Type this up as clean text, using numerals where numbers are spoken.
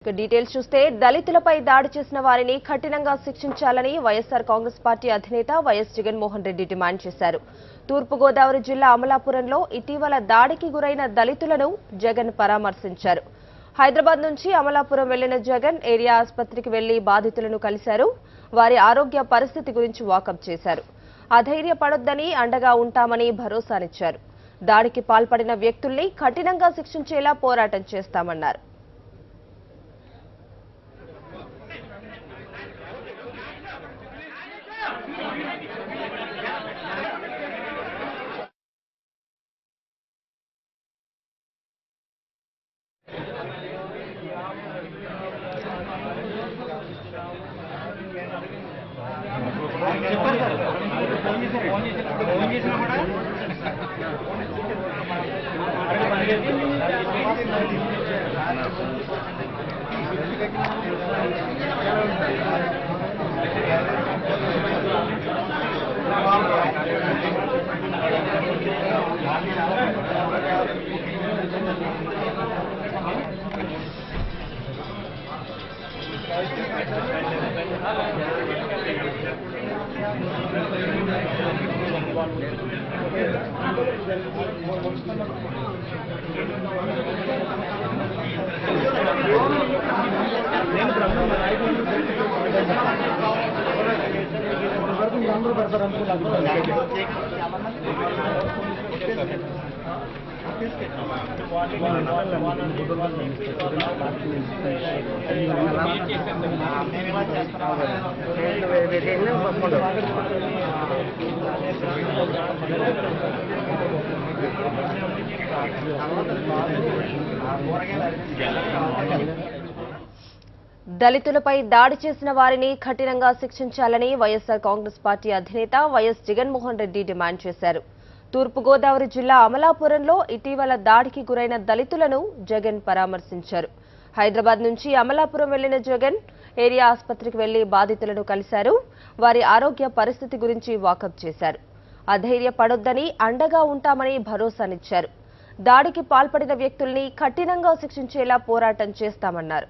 Details చూస్తే దళితులపై దాడి చేసిన వారిని కఠినంగా శిక్షించాలని వైఎస్ఆర్ కాంగ్రెస్ పార్టీ అధినేత వైఎస్ జగన్మోహన్ రెడ్డి డిమాండ్ చేశారు. తూర్పు గోదావరి జిల్లా అమలాపురంలో ఇటీవల దాడికి గురైన దళితులను జగన్ పరామర్శించారు. హైదరాబాద్ నుంచి అమలాపురం వెళ్లిన జగన్ ఏరియా ఆసుపత్రికి వెళ్లి బాధితులను కలిశారు. వారి ఆరోగ్య పరిస్థితి గురించి వాకప్ చేశారు. అధైర్యపడొద్దని అండగా ఉంటామని భరోసానిచ్చారు. దాడికి పాల్పడిన వ్యక్తుల్ని కఠినంగా శిక్షించేలా పోరాటం చేస్తామన్నారు. దళితులపై దాడి చేసిన వారిని కఠినంగా శిక్షించాలని వైఎస్ఆర్ కాంగ్రెస్ పార్టీ అధినేత వైఎస్ జగన్మోహన్ రెడ్డి డిమాండ్ చేశారు. తూర్పు గోదావరి జిల్లా అమలాపురంలో ఇటీవల దాడికి గురైన దళితులను జగన్ పరామర్శించారు. హైదరాబాద్ నుంచి అమలాపురం వెళ్లిన జగన్ ఏరియా ఆసుపత్రికి వెళ్లి బాధితులను కలిశారు. వారి ఆరోగ్య పరిస్థితి గురించి వాకప్ చేశారు. అధైర్యపడొద్దని అండగా ఉంటామని భరోసానిచ్చారు. దాడికి పాల్పడిన వ్యక్తుల్ని కఠినంగా శిక్షించేలా పోరాటం చేస్తామన్నారు.